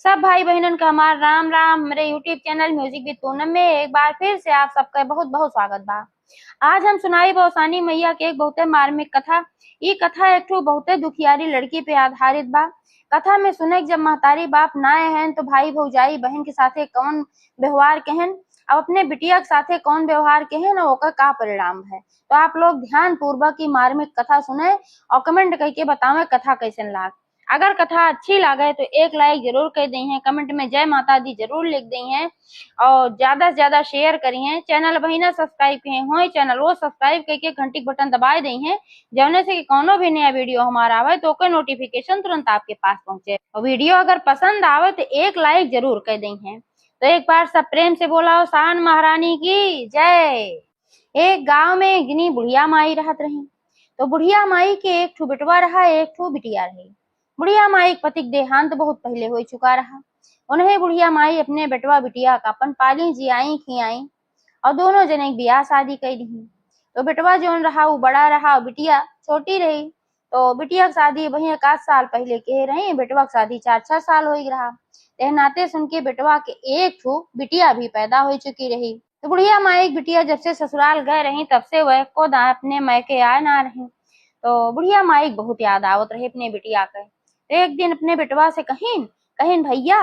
सब भाई बहनन का हमार राम राम। मेरे YouTube channel music with Poonam में एक बार फिर से आप सबका बहुत बहुत स्वागत बा। आज हम सुनाई बौसानी मैया के एक बहुते मार्मिक कथा। ये कथा एक ठो बहुते दुखियारी लड़की पे आधारित बा। कथा में सुने जब महतारी बाप नाए हैं तो भाई भौजाई बहन के साथे कौन व्यवहार कहन, अब अपने बिटिया के साथे कौन व्यवहार कहन और ओकर का परिणाम है। तो आप लोग ध्यान पूर्वक की मार्मिक कथा सुने और कमेंट करके बतावे कथा कैसे लाग। अगर कथा अच्छी लगे तो एक लाइक जरूर कर दी है, कमेंट में जय माता दी जरूर लिख दी है और ज्यादा से ज्यादा शेयर करी है। चैनल वही ना सब्सक्राइब किए हो चैनल वो सब्सक्राइब करके घंटी बटन दबाए दी है, जौने से कि कोनो भी नया वीडियो हमारा आवे तो कोई नोटिफिकेशन तुरंत आपके पास पहुंचे। और वीडियो अगर पसंद आवे तो एक लाइक जरूर कर दी है। तो एक बार सब प्रेम से बोला शान महारानी की जय। एक गांव में एक जनी बुढ़िया माई रहत रही। तो बुढ़िया माई के एक ठो बेटवा रहा, एक ठो बिटिया रही। बुढ़िया माई के पति देहांत बहुत पहले हो चुका रहा। उन्हें बुढ़िया माई अपने बेटवा बिटिया का अपन पाली जियाई खियाई और दोनों जने ब्याह शादी कर दी। तो बेटवा जो रहा वो बड़ा रहा और बिटिया छोटी रही। तो बिटिया की शादी वही 1 साल पहले के रही, बेटवा की शादी 4-6 साल हो रहा। नाते सुन के बेटवा के एक ठो बिटिया भी पैदा हो चुकी रही। तो बुढ़िया माई बिटिया जब से ससुराल गए रही तब से वह को अपने मैके आए ना रही। तो बुढ़िया माई बहुत याद आवत रही अपने बिटिया के। एक दिन अपने बेटवा से कहीं भैया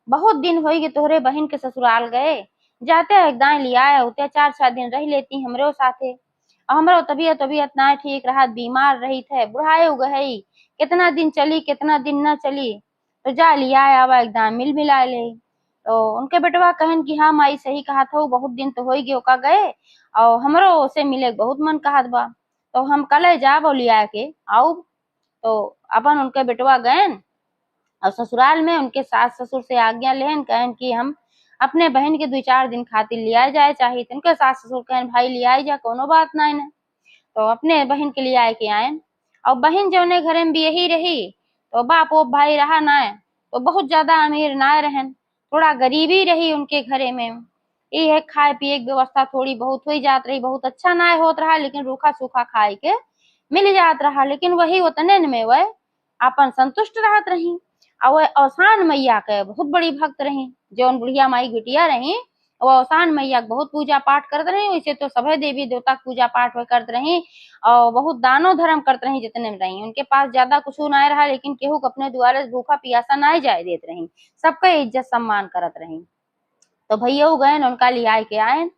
बहुत दिन हो गए तोहरे बहन के ससुराल गए, जाते एकदम लिया होते 4-6 दिन रह लेती हमरो साथे। हमरो तबीयत ना ठीक रहा, बीमार रही थे, बुढ़ाए गई कितना दिन चली कितना दिन न चली, तो जा लिया आवा एकदम मिल मिला ले। तो उनके बेटवा कहन कि हाँ माई सही कहा था, बहुत दिन तो हो गए ओका गए और हमरो से मिले बहुत मन कहत बा, तो हम कल जाब लिया के आओ। तो अपन उनके बेटवा गए और ससुराल में उनके सास ससुर से आज्ञा लेन कहन कि हम अपने बहन के 2-4 दिन खातिर लिया जाए चाहिए। तो उनके सास ससुर कहन भाई लिया जा कोनो बात ना है। तो अपने बहन के लिए आए के आए और बहन जौने घरे में भी यही रही। तो बाप वो भाई रहा ना है, तो बहुत ज्यादा अमीर ना रहन, थोड़ा गरीबी रही उनके घरे में। ये है खाए पिए की व्यवस्था थोड़ी बहुत हो जात रही, बहुत अच्छा ना होत रहा लेकिन रूखा सूखा खाए के मिल जात रहा। लेकिन वही उतने में वह अपन संतुष्ट रहत रही और वह औसान मैया के बहुत बड़ी भक्त रही। जौन बुढ़िया माई बिटिया रही वो औसान मैया के बहुत पूजा पाठ करते रही। वैसे तो सभी देवी देवता की पूजा पाठ वे करते रही और बहुत दानो धर्म करते रही जितने में रही। उनके पास ज्यादा कुछ ना रहा लेकिन केहू अपने द्वारे भूखा पियासा ना जाए देत रही, सबका इज्जत सम्मान करत रही। तो भैया गए उनका लिया के आए।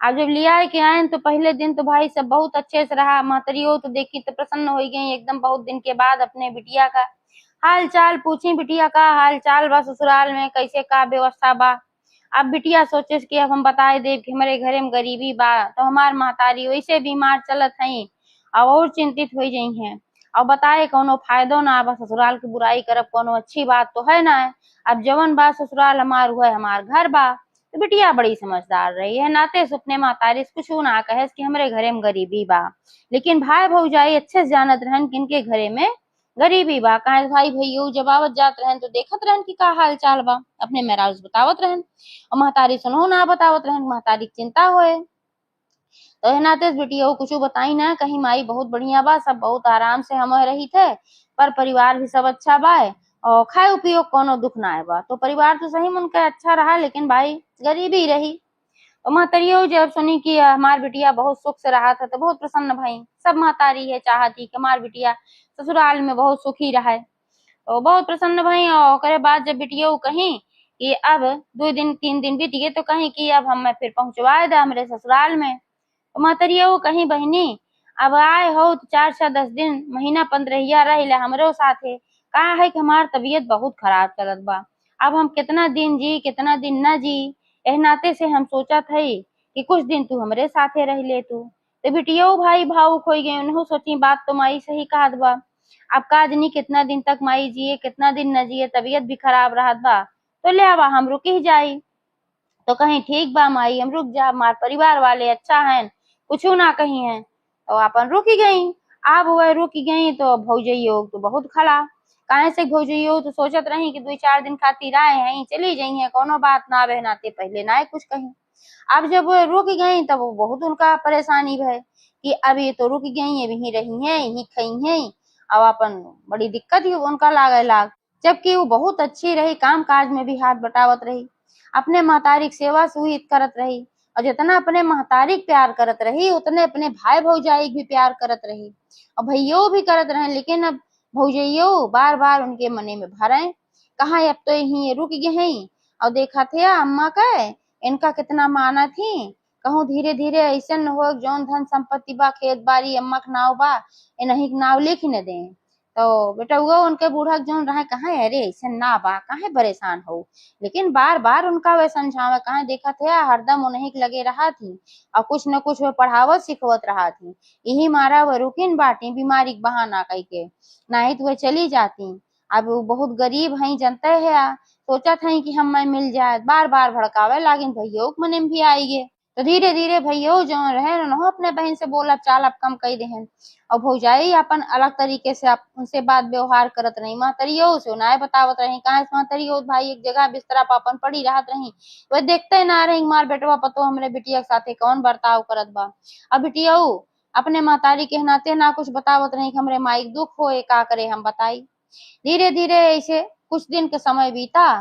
अब जब लिया के आए तो पहले दिन तो भाई सब बहुत अच्छे से रहा। महतरियो तो देखी तो प्रसन्न हो गई एकदम, बहुत दिन के बाद अपने बिटिया का हाल चाल पूछी, बिटिया का हाल चाल बा ससुराल में कैसे का व्यवस्था बा। अब बिटिया सोचे कि अब हम बताए दे कि हमारे घरे में गरीबी बा, तो हमार महतारी वैसे बीमार चलत है और चिंतित हो गई है और बताए कोनो फायदो ना बा, ससुराल की बुराई करब कोनो अच्छी बात तो है ना है। अब जवन बा ससुराल हमार हुआ हमार घर बा। तो बिटिया बड़ी समझदार रही है, नाते सुपने महतारी से कुछ ना कहे कि हमारे घरे में गरीबी बा। लेकिन भाई भौजाई अच्छे से जानत रहन कि इनके घरे में गरीबी बा। कहे भाई भैया जब आवत जात रहन तो देखत रहन कि का हाल चाल बा, अपने मेहरारू से बतावत रहन और महतारी सुनो ना बतावत रहन, महतारी की चिंता होए। तो नाते बिटिया कुछ बताई ना, कहीं माई बहुत बढ़िया बा, सब बहुत आराम से हम रही थे, पर परिवार भी सब अच्छा बा और खाए उपयोग कोनो दुख ना है बा। तो परिवार तो सही मन का अच्छा रहा लेकिन भाई गरीबी रही। तो महतरियो जब सुनी कि हमार बिटिया बहुत सुख से रहा था तो बहुत प्रसन्न भाई। सब महतारी है चाहती कि हमार बिटिया ससुराल में बहुत सुखी रहे, तो बहुत प्रसन्न भाई। और करे बाद जब बिटिया कहीं कि अब 2 दिन 3 दिन बीत गए तो कहीं कि अब हम फिर पहुंचवाए दा हमारे ससुराल में। तो महतरिया कहीं बहनी अब आए हो तो 4-10 दिन महीना 15 रह हमरो साथे, कहा है कि हमार तबीयत बहुत खराब चलत बा, अब हम कितना दिन जी कितना दिन न जी। एह नाते से हम सोचा थे कि कुछ दिन तू हमरे साथे रह ले तू। तो बिटिया भाई भावुक हो गए, उन्होंने सोची बात तो माई सही कहत बा, अब का जनी कितना दिन तक माई जिए कितना दिन न जिए, तबीयत भी खराब रहत बा, तो ले आवा हम रुक ही जाई। तो कहीं ठीक बा माई हम रुक जा, हमार परिवार वाले अच्छा है कुछ ना कही है। तो अपन रुक ही गई। अब वह रुक गई तो भौजइयो तो बहुत खला, काहे से भौजइयो तो सोचत रही कि 2-4 दिन खातिर आए हैं चली जाई है, कोनो बात ना बहनाते पहले ना कुछ कही। अब जब वो रुक गई तब वो बहुत उनका परेशानी है कि अब ये तो रुक गई, अब यहीं रही है यहीं खई है। अब अपन बड़ी दिक्कत ही उनका लागे लाग। जबकि वो बहुत अच्छी रही, काम काज में भी हाथ बटावत रही, अपने महतारी की सेवा सुहित करत रही, और जितना अपने महतारी के प्यार करत रही उतने अपने भाई भौजाई भी प्यार करत रही, और भैयो भी करत रहे। लेकिन अब भौजैयो बार बार उनके मने में भरे, कहा अब तो यही रुक गए हैं, और देखा थे अम्मा का इनका कितना माना थी, कहूँ धीरे धीरे ऐसा न हो जौन धन संपत्ति बा खेत बाड़ी अम्मा के नाव बा इन्हीं के नाव लिख न दे। तो बेटा वो उनके बूढ़ा जौन रहे कहा अरे ऐसा ना बा काहे परेशान हो, लेकिन बार बार उनका वे समझावे कहा देखा थे हरदम उन्हीं के लगे रहा थी, और कुछ न कुछ वो पढ़ावत सिखवत रहा थी, यही मारा वो रुकिन बाटी बीमारी के बहाना कह के, नहीं तो वे चली जाती। अब वो बहुत गरीब है जनते है, सोचा था कि हम मैं मिल जाए, बार बार भड़कावे लागिन भैया के मने में भी आई गे। तो धीरे धीरे भैया जो रहे न अपने बहन से बोला चाल अब कम कही देहन, और भौजाई अपन अलग तरीके से उनसे बात व्यवहार करत रही, महतरियो से उनाय बतावत रही, कहा महतरियो भाई एक जगह बिस्तरा पापन पड़ी रहत रही, वह देखते ना रही मार बेटवा पतो हमरे बिटिया के साथे कौन बर्ताव करत बा। अब बिटिया अपने महतारी के नाते ना कुछ बतावत रही, हमरे माई दुख होए का करे हम बताई। धीरे धीरे ऐसे कुछ दिन के समय बीता,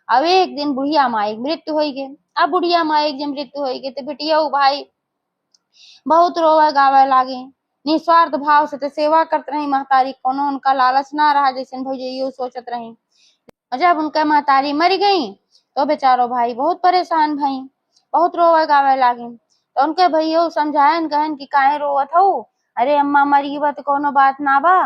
अब एक दिन बुढ़िया माई की मृत्यु हो गई। अब बुढ़िया माई की जब मृत्यु हो गई तो बिटिया भाई बहुत रोवे गावे लागे, निस्वार्थ भाव से तो सेवा करते रही महतारी, कोनो उनका लालच ना रहा जैसे भौजैया सोचत रही। जब उनका महतारी मर गई तो बेचारो भाई बहुत परेशान भई, बहुत रोवे गावे लागे। तो उनके भैया समझायन कहन कि काहे रोवत हो, अरे अम्मा मरी बा तो कोनो बात ना बा,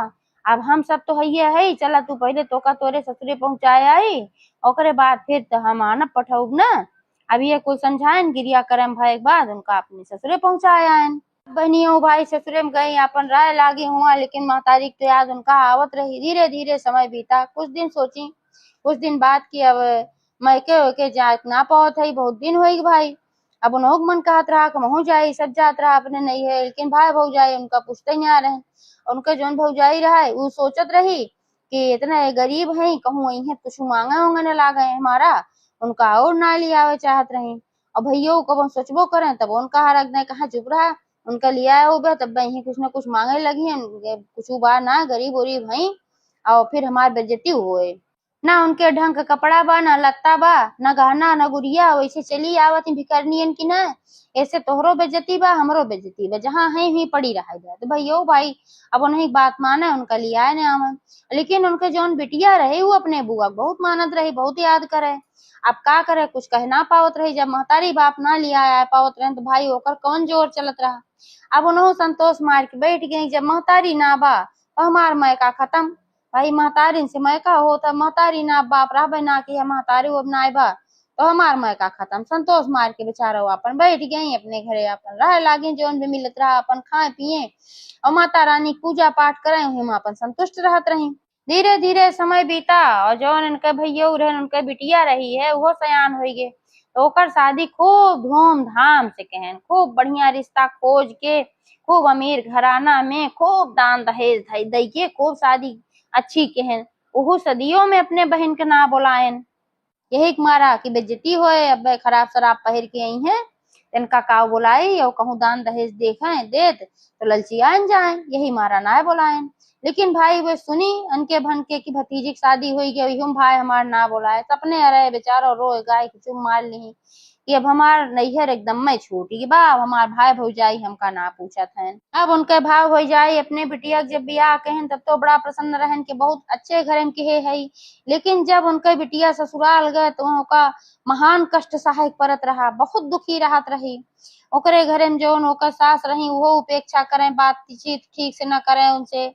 अब हम सब तो हइये है, चला तू पहले तोका तोरे ससुरे पहुंचाए आई, ओकरे बाद फिर तो हम आना पठौब ना। अब ये कोई समझायन क्रिया कर्म भय के बाद उनका अपने ससुरे पहुंचाए आयन। बहनियों भाई ससुरे में गई अपन राय लागे हुआ, लेकिन महतारी की याद उनका आवत रही। धीरे धीरे समय बीता, कुछ दिन सोची, कुछ दिन बाद की अब मैके वैके जात ना पावत है, बहुत दिन हो भाई। अब उन्हों मन कहत रहा कि महू जाई, सब जात रहा अपने नहीं है, लेकिन भाई भौजाई उनका पूछते नहीं आ रहे। उनके जौन भौजाई रहे वो सोचत रही कि इतने गरीब है, कहूँ वही है कुछ मांगे होंगे न लागे हमारा, उनका और ना लिया चाहत रही। और भैया कब सोचबो करें तब उनका हरक नहीं कहा चुप रहा, उनका लिया हो गया तब वही कुछ न कुछ मांगे लगी है, कुछ बार ना गरीब उरीब है, और फिर हमार बेइज्जती हुए ना, उनके ढंग का कपड़ा बा ना लत्ता बा ना गहना ना गुड़िया, वैसे चली आवत भिकरनियन की ना, ऐसे तोहरो बेइज्जती बा हमरो बेइज्जती बा, जहाँ है ही पड़ी रह जाए। तो भैया भाई अब उन्हें बात माने उनका लिया ने आवन, लेकिन उनके जौन बिटिया रहे वो अपने बुआ बहुत मानत रही, बहुत याद करे। अब का करे कुछ कह ना पावत रही, जब महतारी बाप ना लिया आ पावत रहे तो भाई होकर कौन जोर चलत रहा। अब उन्होंने संतोष मार के बैठ गई, जब महतारी ना बा तो हमार मैका खत्म, भाई महतारी से मैका हो तब महतारी ना बाप रहा ना कि महतारी अब ना बा तो हमार मैका खत्म। संतोष मार के बेचारा अपन बैठ गई अपने घरे, अपन रह लागे जौन भी मिलत रहा अपन खाए पिए और माता रानी पूजा पाठ करे, हम अपन संतुष्ट रहत रही। धीरे धीरे समय बीता और जौन उनके भैया रहन उनके बिटिया रही है वो सयान हो गए, तो ओकर शादी खूब धूमधाम से कहन, खूब बढ़िया रिश्ता खोज के, खूब अमीर घराना में खूब दान दहेज दे के खूब शादी अच्छी कहन, ओहू सदियों में अपने बहन के ना बुलायन, यही मारा कि बेइज्जती होए, अब खराब शराब पहिर के आई हैं इनका काव बुलाई और कहूँ दान दहेज देखें देत तो ललचियान जाए, यही मारा ना बुलायन। लेकिन भाई वे सुनी उनके भनके की भतीजी की शादी हुई गई, हम भाई हमार ना बुलाए, सपने अरे बेचारो रोए गाय की चुम मार ली कि अब हमार नैहर एकदम में छूटी बा, हमार भाई भौजाई हमका ना पूछत है। अब उनके भाई भौजाई अपने बिटिया जब बियाह कहन तब तो बड़ा प्रसन्न रहन कि बहुत अच्छे घर में के है, लेकिन जब उनके बिटिया ससुराल गए तो उनका महान कष्ट सहायक परत रहा, बहुत दुखी रहत रही। ओकरे घरे में जो ओकर सास रही वो उपेक्षा करें, बातचीत ठीक से न करें उनसे,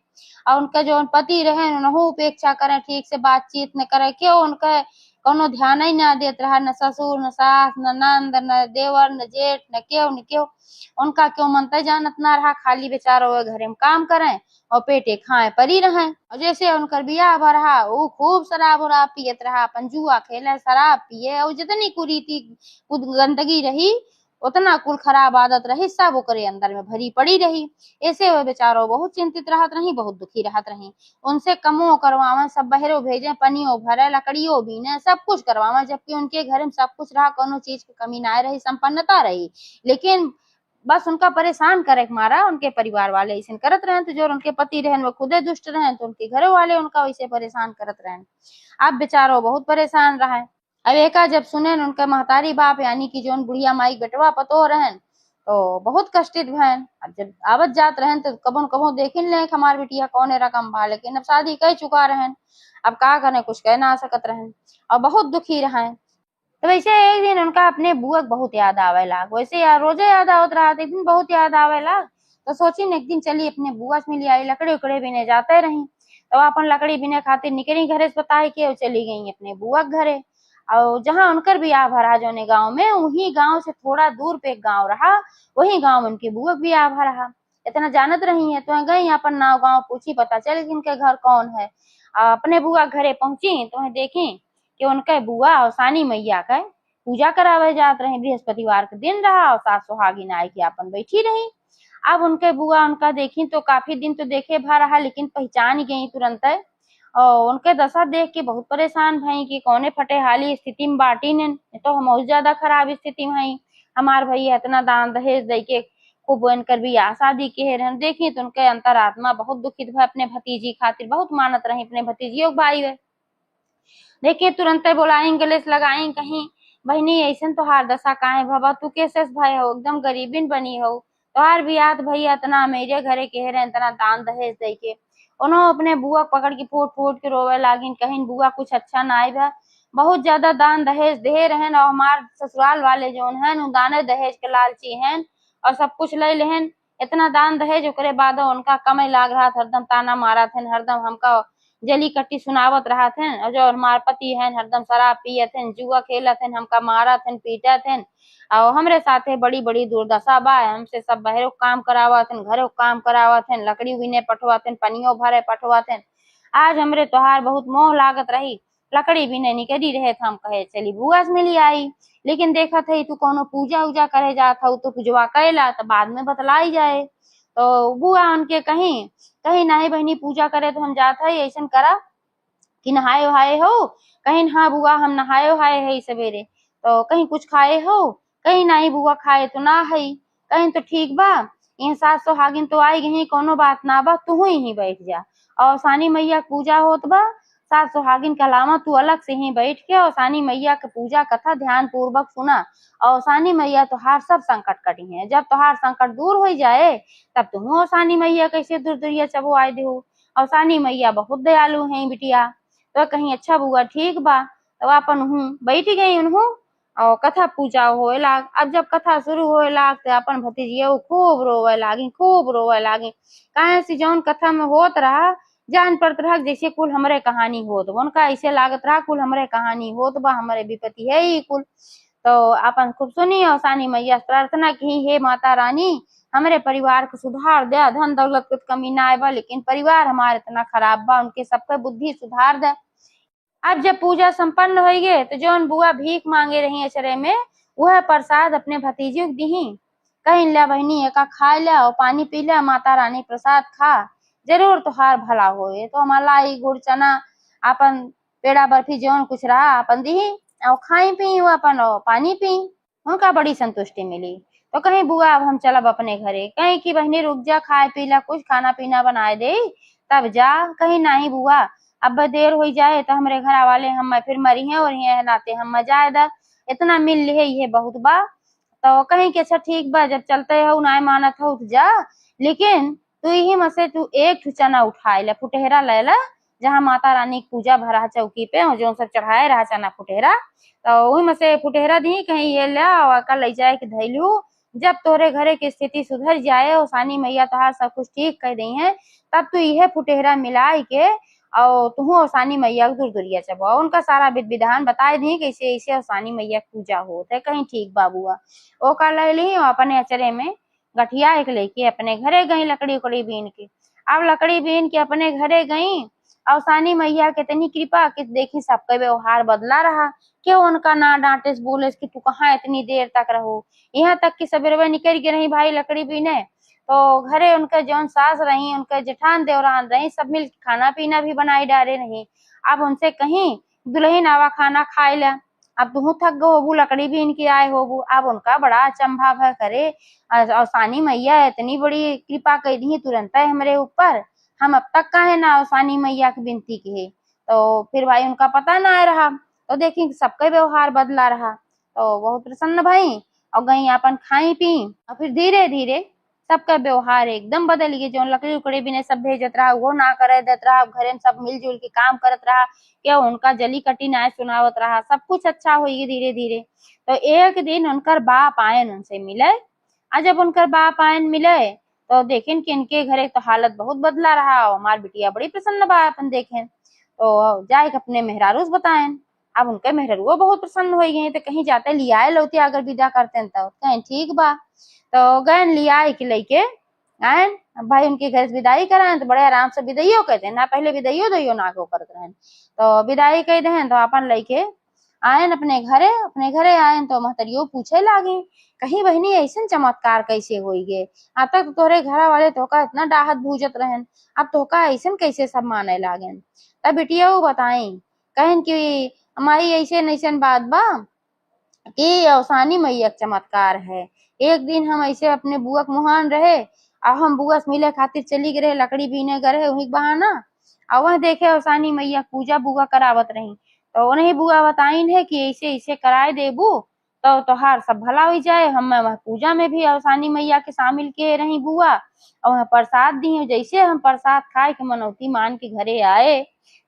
और उनके जो पति रहे उन्हों उपेक्षा करें, ठीक से बातचीत न करे, क्यों उनके कोनो ध्यान ही ना देत रहा, न ससुर न सास न नंद न देवर न जेठ न क्यों उनका क्यों मनता जानत ना रहा, खाली बेचारो घरे में काम करें और पेटे खाए परी रहे। और जैसे उनकर बियाह भरहा वो खूब शराब उराब पियत रहा, अपन जुआ खेले शराब पिए, और जितनी कुरीति गंदगी रही उतना कुल खराब आदत रही सब ओकरे अंदर में भरी पड़ी रही। ऐसे वो बेचारो बहुत चिंतित रहत रही, बहुत दुखी रहत रही। उनसे कमो करवावे, सब बहरो भेजे, पनियो भरे, लकड़ियों बीने, सब कुछ करवावे, जबकि उनके घर में सब कुछ रहा, कोनो चीज की कमी ना रही, संपन्नता रही। लेकिन बस उनका परेशान करे के मारा उनके परिवार वाले ऐसे करत रहे। तो जो उनके पति रहन वो खुदे दुष्ट रहे, तो उनके घर वाले उनका वैसे परेशान करत रहे। अब बेचारो बहुत परेशान रहा। अब एका जब सुने उनका महतारी बाप यानी कि जो बुढ़िया माई बेटवा पतो रहन तो बहुत कष्टित भैन। अब जब आवत जात रहन तो कबो कबो देखिन ले हमार बिटिया कौन रकम बा, लेकिन अब शादी कह चुका रहन, अब का करे, कुछ कह ना सकत रहन और बहुत दुखी रहे। तो वैसे एक दिन उनका अपने बुआ बहुत याद आवे लाग, वैसे यार रोजे याद आवत रहा, एक दिन बहुत याद आवे लाग। तो सोची एक दिन चली अपने बुआ से मिली आई, लकड़ी उकड़े बिने जाते रही। तो अपन लकड़ी बिने खातिर निकली घरे से बताए के चली गई अपने बुआ के घरे। और जहाँ उनकर बियाह भरा जो गाँव में, वही गाँव से थोड़ा दूर पे एक गाँव रहा, वही गाँव में उनकी बुआ बियाह भरा। इतना जानत रही है तो गई अपन नाव गाँव पूछी, पता चल इनके घर कौन है। अपने बुआ घरे पहुंची तो देखी कि उनके बुआ और सानी मैया का पूजा करावे जात रहे। बृहस्पतिवार के दिन रहा और सास सुहागिन आई के अपन बैठी रही। अब उनके बुआ उनका देखी तो काफी दिन तो देखे भा रहा, लेकिन पहचान गई तुरंत है। और उनके दशा देख के बहुत परेशान भई कि कौने फटे हाली स्थिति में बाटी ने, तो हम बहुत ज्यादा खराब स्थिति में हई। हमार भैया इतना दान दहेज दे के खूब बनकर भी शादी के रहन। देखी तो उनके अंतरात्मा बहुत दुखित भय, अपने भतीजी खातिर बहुत मानत रही, अपने भतीजियों भाई है। देखिए तुरंत बोलाई गलेस लगाई कहीं, बहनी ऐसा तोहार दशा काहे भवा, तू कैसे भाई हो, एकदम गरीबिन बनी हो, तोहार बियाह भैया इतना मेरे घरे कह रहे इतना दान दहेज दे के। उन्होंने अपने बुआ पकड़ के फूट फूट के रोवे लागिन, कहीं बुआ कुछ अच्छा ना आई बा, बहुत ज्यादा दान दहेज दे रहे। और हमार ससुराल वाले जो है दाने दहेज के लालची हैं और सब कुछ ले लेहन। इतना दान दहेज ओकरे बाद उनका कमे लाग रहा था, हरदम ताना मारा थे, हरदम हमका जली कट्टी सुनावत रहा थे। और जो हमार पति है हरदम शराब पिए थे, जुआ खेला थे, हमका मारा थे, पीटा थे। और हमरे साथे बड़ी बड़ी दुर्दशा बा, हमसे सब बहरों काम करावा थे, घरों काम करावा थे, लकड़ी बिने पठवा थे, पनियों भरे पठवा थे। आज हमरे त्योहार बहुत मोह लागत रही, लकड़ी बिने निकली रहे थे। हम कहे चली बुआ से मिली आई, लेकिन देखा थे तू कोनो पूजा उजा करे जात हो तो पूजवा कैला तो बाद में बतलाई जाए। तो बुआ उनके कहीं कहीं नहीं बहनी पूजा करे तो हम जात है, ऐसा करा कि नहाए वहाए हो, कहीं हाँ बुआ हम नहाए वहाए है सवेरे। तो कहीं कुछ खाए हो, कहीं नहीं बुआ खाए तो ना है, कहीं तो ठीक बा, ये सास सुहागिन तो आई गई, कोनो बात ना बा, तू ही बैठ जा और सानी मैया पूजा होत बा, सास सुहागिन के अलावा तू अलग से ही बैठ के और सानी मैया के पूजा कथा ध्यान पूर्वक सुना। और सानी मैया तोहार सब संकट कटी है, जब तोहार संकट दूर हो जाए तब तुम सानी मैया कैसे दूर दूरिया चबो आए दे। और सानी मैया बहुत दयालु है बिटिया। तो कहीं अच्छा बुआ ठीक बा, तो अपन हूँ बैठ गई उन्हू और कथा पूजा होए लाग। अब जब कथा शुरू होए लाग तो अपन भतीजिया खूब रोवे लागी, खूब रोवे लागी। कहे से जौन कथा में होत रहा जान पड़त रहा जैसे कुल हमरे कहानी होत बा, उनका ऐसे लागत रहा कुल हमरे कहानी होत बा, हमारे विपत्ति है ही कुल। तो अपन खूब सुनी और सानी मैया प्रार्थना की, हे माता रानी हमारे परिवार को सुधार दे, धन दौलत कुछ कमी ना आए बा, लेकिन परिवार हमारे इतना खराब बा, उनके सबके बुद्धि सुधार दे। अब जब पूजा संपन्न हो गए तो जौन बुआ भीख मांगे रही अचरे में वह प्रसाद अपने भतीजियों को दी। कहीं ला बहनी एका खा लिया और पानी पी लिया, माता रानी प्रसाद खा जरूर तुहार भला होए। तो मलाई गुड़ चना अपन पेड़ा बर्फी जौन कुछ रहा अपन दी और खाई पी अपन और पानी पी, उनका बड़ी संतुष्टि मिली। तो कहीं बुआ अब हम चलब अपने घरे, कहीं की बहनी रुक जा, खाए पीला कुछ खाना पीना बनाए दे तब जा। कहीं नहीं बुआ अब देर हो जाए तो हमरे घर वाले हम फिर मरी है और ये नाते हम जायदा इतना मिल लिए ये बहुत बा। तो कहीं के अच्छा ठीक बा, जब चलते हो ना मानत हो तो जा, लेकिन तू ही मसे तू एक चना उठाए ला, फुटेहरा ले ला, जहाँ माता रानी की पूजा भरा चौकी पे और जो सब चढ़ाए रहा चना फुटेहरा, तो वही में से फुटेहरा दी कहीं ये ला और कल ले जाए के धैलू। जब तोरे घरे की स्थिति सुधर जाए और सानी मैया तोहार सब कुछ ठीक कर दी है, तब तू यह फुटेहरा मिलाई के और तुहू और सानी मैया दूर दूरिया चबा, उनका सारा विधि विधान बताए दी कैसे ऐसे और सानी मैया की पूजा होत है। कहीं ठीक बाबुआ ओ कर ले ली और अपने अचरे में गठिया एक लेके अपने घरे गई लकड़ी उकड़ी बीन के। अब लकड़ी बीन के अपने घरे गई और सानी मैया के इतनी कृपा कि देखी सबका व्यवहार बदला रहा, क्यों उनका ना डांटे बोले कि तू कहाँ इतनी देर तक रहो, यहाँ तक कि सवेरे निकल के रही भाई लकड़ी बीने। तो घरे उनके जौन सास रही उनके जेठान देवरान रही सब मिल खाना पीना भी बनाई डाले रही। अब उनसे कहीं दुल्हन आवा खाना खाए ला, अब तुम थक गए होबू, लकड़ी भी इनकी आए होबू। अब उनका बड़ा अचंभा भय करे, अवसानी मैया इतनी बड़ी कृपा कर दी तुरंत है हमरे ऊपर, हम अब तक काहे ना अवसानी मैया की विनती की। तो फिर भाई उनका पता ना आ रहा, तो देखी सबका व्यवहार बदला रहा, तो बहुत प्रसन्न भाई और गई अपन खाई पी। और फिर धीरे धीरे सबका व्यवहार एकदम बदल गया। जो लकड़ी उकड़ी भी ने सब भेजत रहा वो ना करे देत रहा, घरे में सब मिलजुल के काम करत रहा, क्या उनका जली कटी नाय सुनावत रहा, सब कुछ अच्छा हो गया धीरे धीरे। तो एक दिन उनकर बाप आयन उनसे मिले, और जब उनकर बाप आयन मिले तो देखें कि इनके घरे तो हालत बहुत बदला रहा। हमार बिटिया बड़ी प्रसन्न बा अपन देखें, तो जाए अपने मेहरारूस बताएं। अब उनके मेहरारुआ बहुत प्रसन्न हो गए, तो कहीं जाते लियाए लौती अगर विदा करते हैं तो कहें ठीक बा। तो गए लियाए के लेके आए भाई उनके घर से विदाई कराएं, तो बड़े आराम से विदाइयो कहते हैं ना, पहले विदाइयो दैयो ना को करत रहे। तो विदाई कह दे तो अपन लेके आयन अपने घरे आयन। तो महतरियो पूछे लागे कहीं बहनी ऐसे चमत्कार कैसे हो गए, अब तक तो तोहरे घर वाले तोका इतना डाहत भूजत रहन, अब तोका ऐसे कैसे सब माने लागे। तब बिटिया वो बताई कहन कि हमारी ऐसे नैसन बात बा कि अवसानी मैया चमत्कार है। एक दिन हम ऐसे अपने बुआ के मुहान रहे, और हम बुआ से मिले खातिर चली गए लकड़ी बीने गए वही बहाना, और वह देखे अवसानी मैया पूजा बुआ करावत रही। तो उन्हें बुआ बताइन है कि ऐसे ऐसे कराए देबू तो तोहार सब भला हो जाए। हम पूजा में भी अवसानी मैया के शामिल किए रही बुआ, और वह प्रसाद दी। जैसे हम प्रसाद खाए के मनौती मान के घरे आए,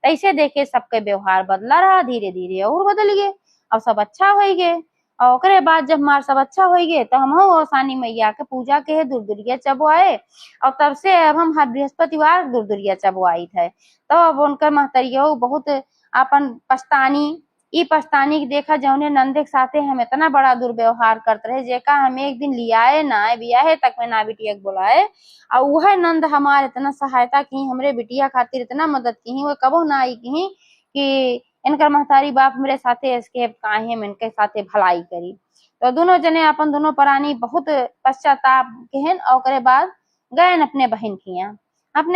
तैसे देखे सबके व्यवहार बदला रहा, धीरे धीरे और बदल गए और सब अच्छा हो गए। और ओकरे बाद जब हमार सब अच्छा हो गए तो हम अवसानी मैया के पूजा के दुरदुरिया चबुआए, और तब से अब हम हर बृहस्पतिवार दुरदुरिया चबुआई थे। तो अब उनकर महतरिया बहुत अपन पछतानी देखा जौने नंदे के साथे हम इतना बड़ा दुर्व्यवहार करते रहे, जेका हम एक दिन लियाए ना बियाहे तक में ना बिटिया के बुलाए, और वह नंद हमार इतना सहायता की, हमरे बिटिया खातिर इतना मदद की, वो कबो ना आई की कि इनकर महतारी बाप मेरे साथे एस्केप काहे में इनके साथे भलाई करी। तो दोनों जने अपन दोनों प्राणी बहुत पश्चाताप केहन, और ओकरे बाद गए अपने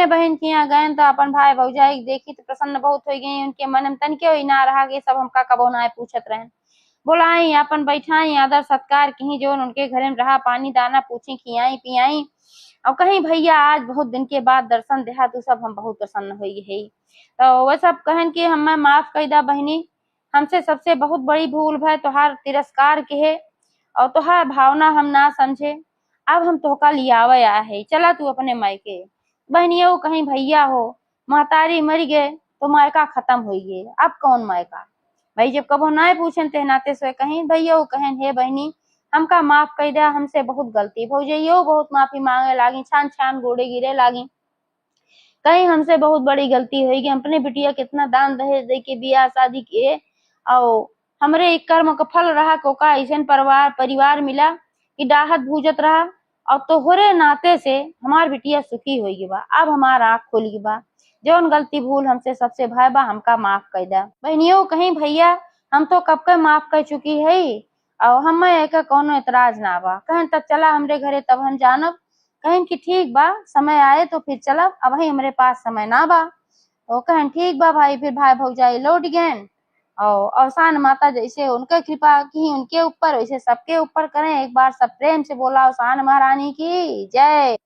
बहन की यहाँ गए तो अपन भाई भौजाई देखी तो प्रसन्न बहुत हो गई। उनके मन में तन के ना रहा कि सब हमका कबो ना पूछत रहे, बुलाई अपन बैठाई आदर सत्कार की, जो उनके घर में रहा पानी दाना पूछी खियाई पियाई, और कहीं भैया आज बहुत दिन के बाद दर्शन देहा तो सब हम बहुत प्रसन्न हुई है। तो वह सब कहन कि हमें माफ कर दा बहनी, हमसे सबसे बहुत बड़ी भूल है तोहार तिरस्कार के है, और तोहार भावना हम ना समझे। अब हम तोहका लियावे आया है, चला तू अपने मायके। बहनियों कहीं भैया हो महतारी मर गए तो मायका खत्म हो गए, अब कौन मायका। भाई जब कबो ना पूछन ते नाते से कहीं भैया कहन हे बहनी हमका माफ कर दिया, हमसे बहुत गलती भौजइयो बहुत माफी मांगे लागी, छान छान गोड़े गिरे लागी, कहीं हमसे बहुत बड़ी गलती हुई कि अपने बिटिया कितना दान दहेज दे के बियाह शादी किए, और हमरे एक कर्म का फल रहा कोका ऐसे परिवार मिला कि डाहत भूजत रहा, और तोहरे नाते से हमार बिटिया सुखी हुई बा। अब हमार आँख खुल गई बा, जौन गलती भूल हमसे सबसे भाई बा हमका माफ कर दा। बहनियों कहीं भैया हम तो कब का माफ कर चुकी है, और हमें एक कोनो एतराज ना बा। कहन तब चला हमरे घरे तब हम जानब, कहन कि ठीक बा समय आए तो फिर चलब, अब ही हमारे पास समय ना बा। तो कहन ठीक बा भाई, फिर भाई भौजाई लौट गए, और अवसान माता जैसे उनके कृपा की उनके ऊपर वैसे सबके ऊपर करें। एक बार सब प्रेम से बोला अवसान महारानी की जय।